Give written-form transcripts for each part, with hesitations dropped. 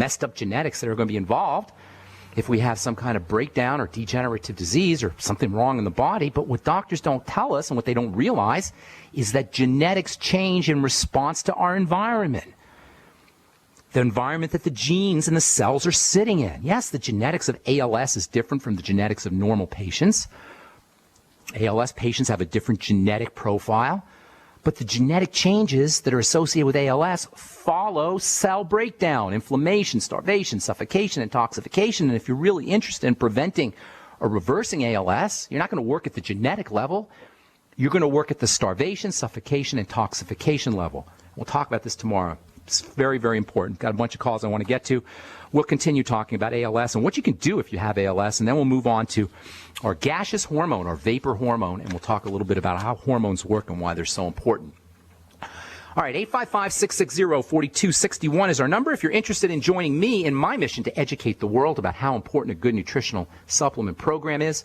messed up genetics that are going to be involved if we have some kind of breakdown or degenerative disease or something wrong in the body. But what doctors don't tell us and what they don't realize is that genetics change in response to our environment. The environment that the genes and the cells are sitting in. Yes, the genetics of ALS is different from the genetics of normal patients. ALS patients have a different genetic profile, but the genetic changes that are associated with ALS follow cell breakdown, inflammation, starvation, suffocation, intoxication. And if you're really interested in preventing or reversing ALS, you're not going to work at the genetic level. You're going to work at the starvation, suffocation, intoxication level. We'll talk about this tomorrow. It's very, very important. Got a bunch of calls I want to get to. We'll continue talking about ALS and what you can do if you have ALS, and then we'll move on to our gaseous hormone, our vapor hormone, and we'll talk a little bit about how hormones work and why they're so important. All right, 855-660-4261 is our number. If you're interested in joining me in my mission to educate the world about how important a good nutritional supplement program is,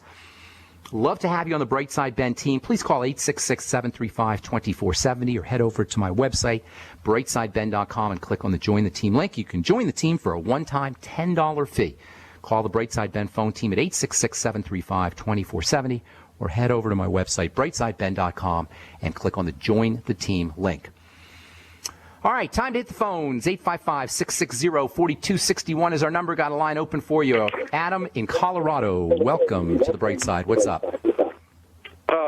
love to have you on the Brightside Ben team. Please call 866-735-2470 or head over to my website, brightsideben.com, and click on the Join the Team link. You can join the team for a one-time $10 fee. Call the Brightside Ben phone team at 866-735-2470 or head over to my website, brightsideben.com, and click on the Join the Team link. All right, time to hit the phones. 855-660-4261 is our number. Got a line open for you. Adam in Colorado, welcome to the Bright Side. What's up?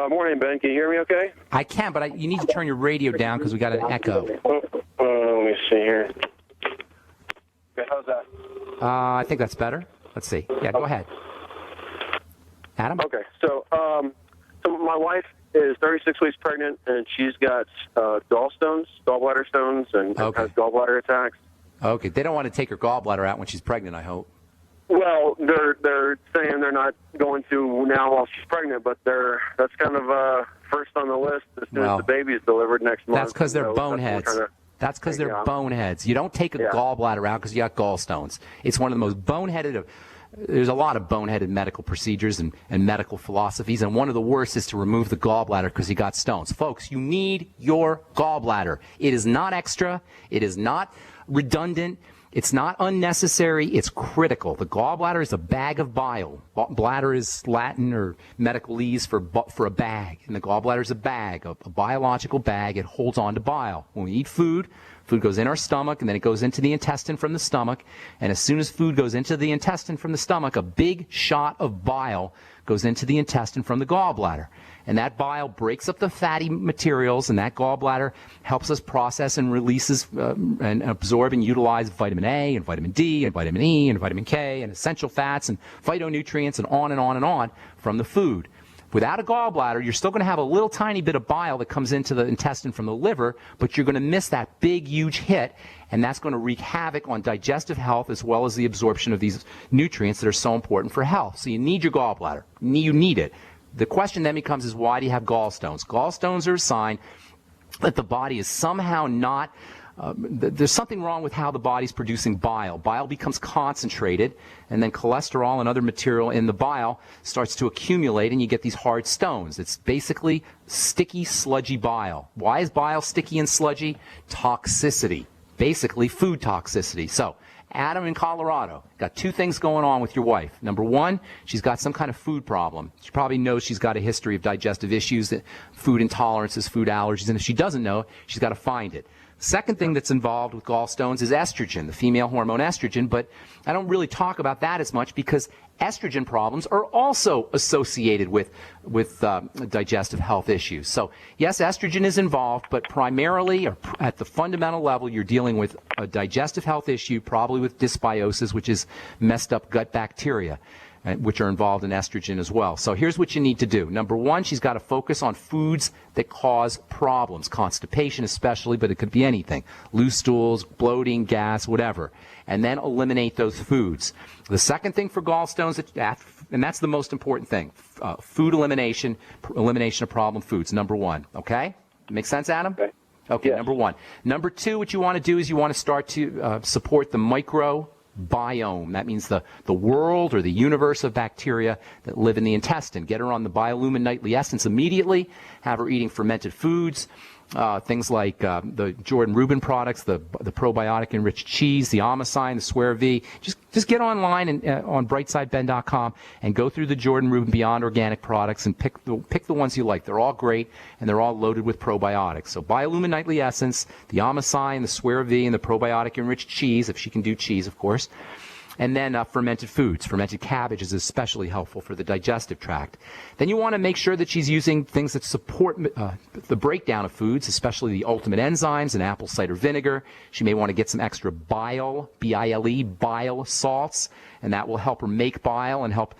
Morning, Ben. Can you hear me okay? I can, but you need to turn your radio down because we got an echo. Let me see here. Okay, how's that? I think that's better. Let's see. Yeah, go ahead. Adam? Okay, so my wife is 36 weeks pregnant, and she's got gallbladder stones, and has gallbladder attacks. Okay, they don't want to take her gallbladder out when she's pregnant, I hope. Well, they're saying they're not going to now while she's pregnant, but that's kind of first on the list as soon as the baby is delivered next month. That's because they're boneheads. That's because they're boneheads. You don't take a gallbladder out because you got gallstones. It's one of the most boneheaded there's a lot of boneheaded medical procedures and medical philosophies, and one of the worst is to remove the gallbladder because you got stones. Folks, you need your gallbladder. It is not extra. It is not redundant. It's not unnecessary. It's critical. The gallbladder is a bag of bile. Bladder is Latin or medicalese for a bag, and the gallbladder is a bag, a biological bag. It holds on to bile. When we eat food, food goes in our stomach, and then it goes into the intestine from the stomach. And as soon as food goes into the intestine from the stomach, a big shot of bile goes into the intestine from the gallbladder. And that bile breaks up the fatty materials, and that gallbladder helps us process and releases and absorb and utilize vitamin A and vitamin D and vitamin E and vitamin K and essential fats and phytonutrients and on and on and on from the food. Without a gallbladder, you're still going to have a little tiny bit of bile that comes into the intestine from the liver, but you're going to miss that big, huge hit, and that's going to wreak havoc on digestive health as well as the absorption of these nutrients that are so important for health. So you need your gallbladder. You need it. The question then becomes is why do you have gallstones? Gallstones are a sign that the body is somehow not there's something wrong with how the body's producing bile. Bile becomes concentrated, and then cholesterol and other material in the bile starts to accumulate, and you get these hard stones. It's basically sticky, sludgy bile. Why is bile sticky and sludgy? Toxicity. Basically, food toxicity. So, Adam in Colorado, got two things going on with your wife. Number one, she's got some kind of food problem. She probably knows she's got a history of digestive issues, food intolerances, food allergies, and if she doesn't know, she's got to find it. Second thing that's involved with gallstones is estrogen, the female hormone estrogen, but I don't really talk about that as much because estrogen problems are also associated with digestive health issues. So yes, estrogen is involved, but primarily or at the fundamental level, you're dealing with a digestive health issue, probably with dysbiosis, which is messed up gut bacteria, which are involved in estrogen as well. So here's what you need to do. Number one, she's got to focus on foods that cause problems, constipation especially, but it could be anything, loose stools, bloating, gas, whatever, and then eliminate those foods. The second thing for gallstones, and that's the most important thing, food elimination of problem foods, number one, okay? Make sense, Adam? Okay, yes. Number one. Number two, what you want to do is you want to start to support the microbiome. That means the world or the universe of bacteria that live in the intestine. Get her on the biolumin nightly essence immediately. Have her eating fermented foods, things like the Jordan Rubin products, the probiotic-enriched cheese, the Amazine, the Swear V. Just get online and on brightsideben.com and go through the Jordan Rubin Beyond Organic products and pick the ones you like. They're all great, and they're all loaded with probiotics. So Biolumin Nightly Essence, the Amazine, the Swear V, and the probiotic-enriched cheese, if she can do cheese, of course. And then fermented foods. Fermented cabbage is especially helpful for the digestive tract. Then you want to make sure that she's using things that support the breakdown of foods, especially the ultimate enzymes and apple cider vinegar. She may want to get some extra bile, B-I-L-E, bile salts, and that will help her make bile and help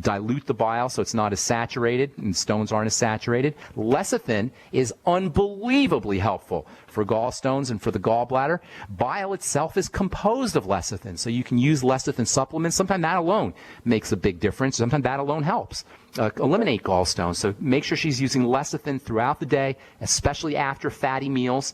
dilute the bile so it's not as saturated and stones aren't as saturated. Lecithin is unbelievably helpful for gallstones and for the gallbladder. Bile itself is composed of lecithin, so you can use lecithin supplements. Sometimes that alone makes a big difference. Sometimes that alone helps eliminate gallstones. So make sure she's using lecithin throughout the day, especially after fatty meals.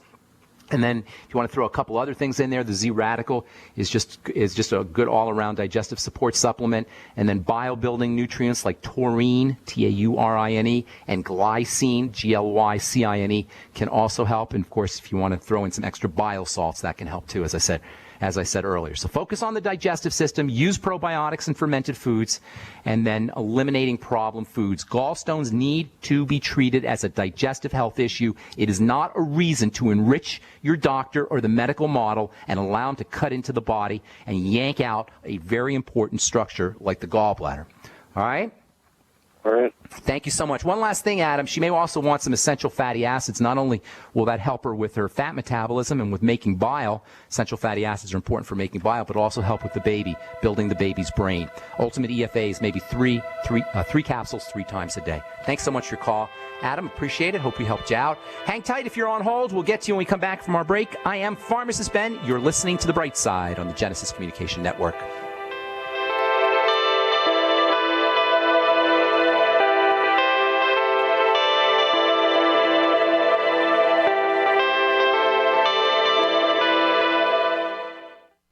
And then if you want to throw a couple other things in there, the Z-Radical is just a good all-around digestive support supplement. And then bile-building nutrients like taurine, Taurine, and glycine, Glycine, can also help. And, of course, if you want to throw in some extra bile salts, that can help too, as I said earlier. So focus on the digestive system, use probiotics and fermented foods, and then eliminating problem foods. Gallstones need to be treated as a digestive health issue. It is not a reason to enrich your doctor or the medical model and allow them to cut into the body and yank out a very important structure like the gallbladder. All right? All right. Thank you so much. One last thing, Adam. She may also want some essential fatty acids. Not only will that help her with her fat metabolism and with making bile, essential fatty acids are important for making bile, but also help with the baby, building the baby's brain. Ultimate EFAs, maybe three capsules 3 times a day. Thanks so much for your call. Adam, appreciate it. Hope we helped you out. Hang tight if you're on hold. We'll get to you when we come back from our break. I am Pharmacist Ben. You're listening to The Bright Side on the Genesis Communication Network.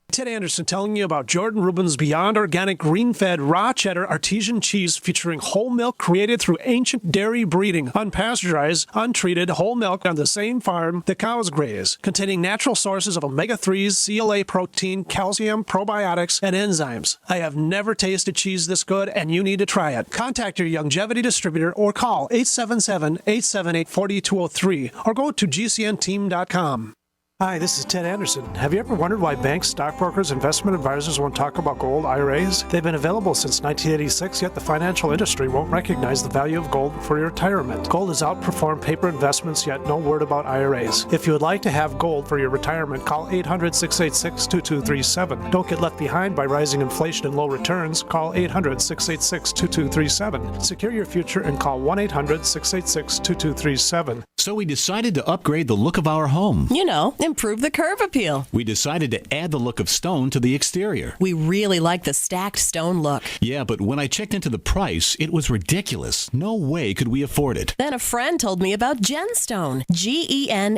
Ted Anderson telling you about Jordan Rubin's Beyond Organic Green-Fed Raw Cheddar Artesian Cheese featuring whole milk created through ancient dairy breeding, unpasteurized, untreated whole milk on the same farm the cows graze, containing natural sources of omega-3s, CLA protein, calcium, probiotics, and enzymes. I have never tasted cheese this good, and you need to try it. Contact your Longevity distributor or call 877-878-4203 or go to gcnteam.com. Hi, this is Ted Anderson. Have you ever wondered why banks, stockbrokers, investment advisors won't talk about gold IRAs? They've been available since 1986, yet the financial industry won't recognize the value of gold for your retirement. Gold has outperformed paper investments, yet no word about IRAs. If you would like to have gold for your retirement, call 800-686-2237. Don't get left behind by rising inflation and low returns. Call 800-686-2237. Secure your future and call 1-800-686-2237. So we decided to upgrade the look of our home. You know, improve the curb appeal. We decided to add the look of stone to the exterior. We really like the stacked stone look. Yeah, but when I checked into the price, it was ridiculous. No way could we afford it. Then a friend told me about Genstone. Genstone.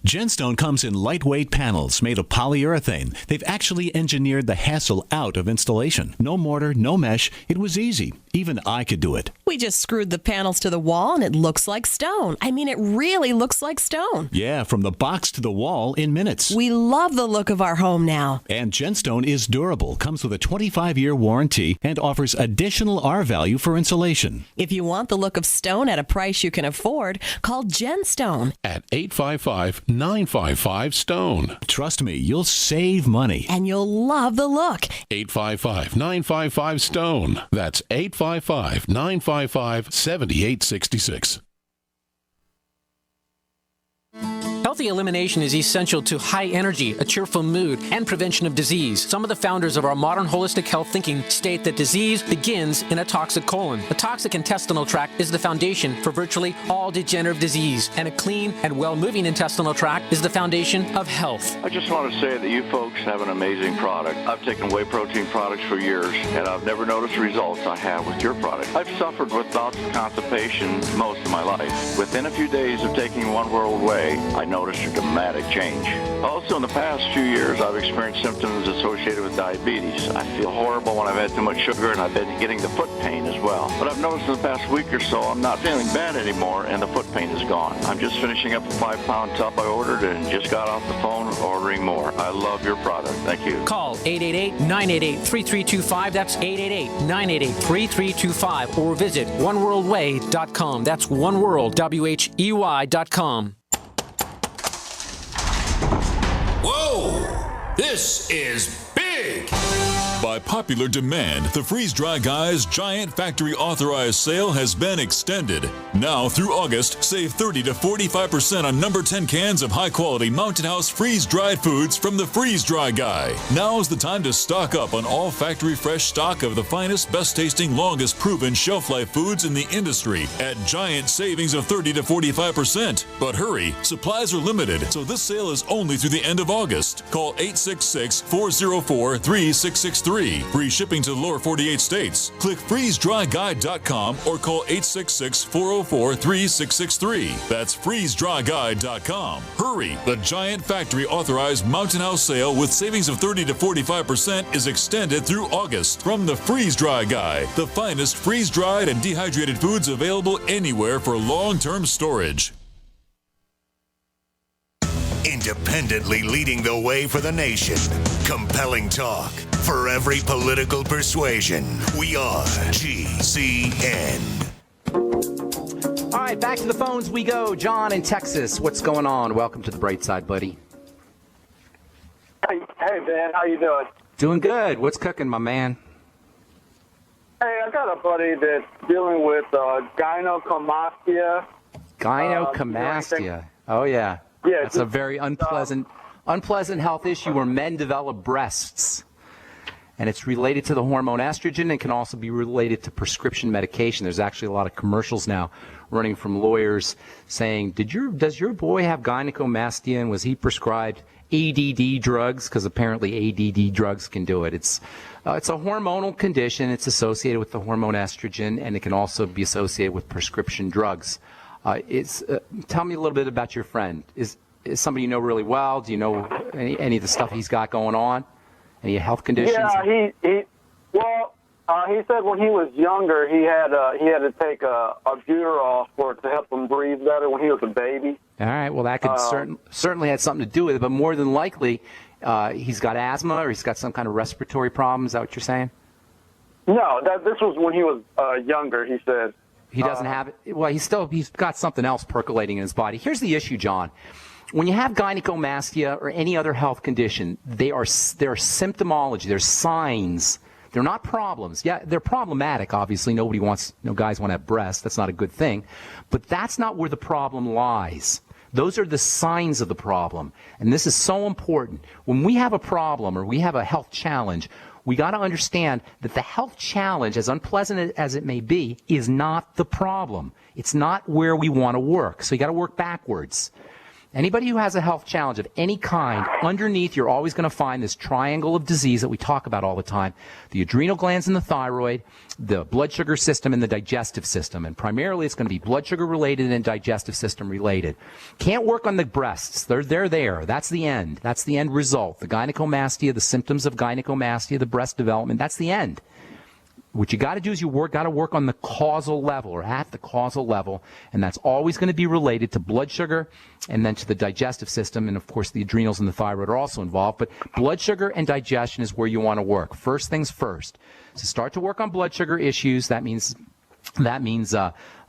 Genstone comes in lightweight panels made of polyurethane. They've actually engineered the hassle out of installation. No mortar, no mesh. It was easy. Even I could do it. We just screwed the panels to the wall and it looks like stone. I mean, it really looks like stone. Yeah, from the box to the wall in minutes. We love the look of our home now. And Genstone is durable, comes with a 25-year warranty, and offers additional R value for insulation. If you want the look of stone at a price you can afford, call Genstone at 855-955-STONE. Trust me, you'll save money. And you'll love the look. 855-955-STONE. That's 855-955-7866. Healthy elimination is essential to high energy, a cheerful mood, and prevention of disease. Some of the founders of our modern holistic health thinking state that disease begins in a toxic colon. A toxic intestinal tract is the foundation for virtually all degenerative disease, and a clean and well-moving intestinal tract is the foundation of health. I just want to say that you folks have an amazing product. I've taken whey protein products for years, and I've never noticed the results I have with your product. I've suffered with bouts of constipation most of my life. Within a few days of taking One World Whey, I noticed noticed a dramatic change. Also, in the past few years, I've experienced symptoms associated with diabetes. I feel horrible when I've had too much sugar, and I've been getting the foot pain as well. But I've noticed in the past week or so, I'm not feeling bad anymore, and the foot pain is gone. I'm just finishing up a 5-pound tub I ordered and just got off the phone ordering more. I love your product. Thank you. Call 888-988-3325. That's 888-988-3325. Or visit oneworldway.com. That's oneworldwhey.com. Whoa! This is big! By popular demand, the Freeze Dry Guy's giant factory authorized sale has been extended. Now through August, save 30 to 45% on number 10 cans of high-quality Mountain House freeze-dried foods from the Freeze Dry Guy. Now's the time to stock up on all factory fresh stock of the finest, best-tasting, longest-proven shelf-life foods in the industry at giant savings of 30 to 45%. But hurry, supplies are limited, so this sale is only through the end of August. Call 866-404-3663. Free shipping to the lower 48 states. Click freezedryguide.com or call 866-404-3663. That's freezedryguide.com. Hurry! The giant factory authorized Mountain House sale with savings of 30 to 45% is extended through August from the Freeze Dry Guy, the finest freeze-dried and dehydrated foods available anywhere for long-term storage. Independently leading the way for the nation. Compelling talk for every political persuasion. We are GCN. All right, back to the phones we go. John in Texas, what's going on? Welcome to the bright side, buddy. Hey, Ben, how you doing? Doing good. What's cooking, my man? Hey, I got a buddy that's dealing with gynecomastia. Gynecomastia. Oh, yeah. Yeah, that's a very unpleasant health issue where men develop breasts. And it's related to the hormone estrogen and can also be related to prescription medication. There's actually a lot of commercials now running from lawyers saying, does your boy have gynecomastia and was he prescribed ADD drugs? Because apparently ADD drugs can do it. It's a hormonal condition. It's associated with the hormone estrogen, and it can also be associated with prescription drugs. Tell me a little bit about your friend. Is somebody you know really well? Do you know any of the stuff he's got going on? Any health conditions? Yeah, he said when he was younger he had to take a Buterol to help him breathe better when he was a baby. All right. Well, that could certainly had something to do with it, but more than likely he's got asthma or he's got some kind of respiratory problem. Is that what you're saying? No, this was when he was younger. He said. He doesn't have it. Well, he's got something else percolating in his body. Here's the issue, John. When you have gynecomastia or any other health condition, they're symptomology. They're signs. They're not problems. Yeah, they're problematic. Obviously, no guys want to have breasts. That's not a good thing. But that's not where the problem lies. Those are the signs of the problem. And this is so important. When we have a problem or we have a health challenge, we got to understand that the health challenge, as unpleasant as it may be, is not the problem. It's not where we want to work. So you got to work backwards. Anybody who has a health challenge of any kind, underneath you're always going to find this triangle of disease that we talk about all the time. The adrenal glands and the thyroid, the blood sugar system, and the digestive system. And primarily it's going to be blood sugar related and digestive system related. Can't work on the breasts. They're there. That's the end. That's the end result. The gynecomastia, the symptoms of gynecomastia, the breast development, that's the end. What you got to do is got to work on the causal level or at the causal level, and that's always going to be related to blood sugar and then to the digestive system, and of course the adrenals and the thyroid are also involved, but blood sugar and digestion is where you want to work. First things first. So start to work on blood sugar issues. That means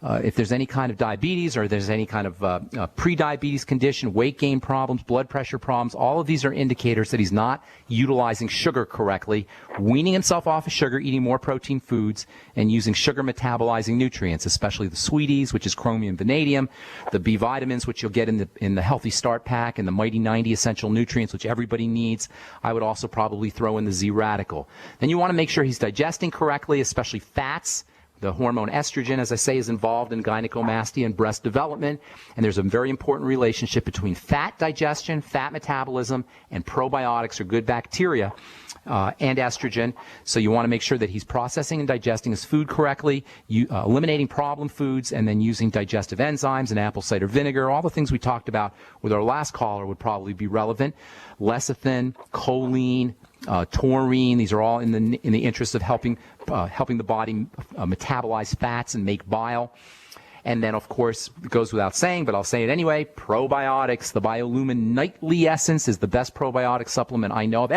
if there's any kind of diabetes or there's any kind of pre-diabetes condition, weight gain problems, blood pressure problems, all of these are indicators that he's not utilizing sugar correctly, weaning himself off of sugar, eating more protein foods, and using sugar metabolizing nutrients, especially the sweeties, which is chromium, vanadium, the B vitamins, which you'll get in the Healthy Start Pack, and the Mighty 90 essential nutrients, which everybody needs. I would also probably throw in the Z radical. Then you want to make sure he's digesting correctly, especially fats. The hormone estrogen, as I say, is involved in gynecomastia and breast development, and there's a very important relationship between fat digestion, fat metabolism, and probiotics or good bacteria. and estrogen. So you want to make sure that he's processing and digesting his food correctly, eliminating problem foods, and then using digestive enzymes and apple cider vinegar. All the things we talked about with our last caller would probably be relevant. Lecithin, choline, taurine. These are all in the interest of helping the body metabolize fats and make bile. And then, of course, it goes without saying, but I'll say it anyway, probiotics. The BioLumin Nightly Essence is the best probiotic supplement I know of.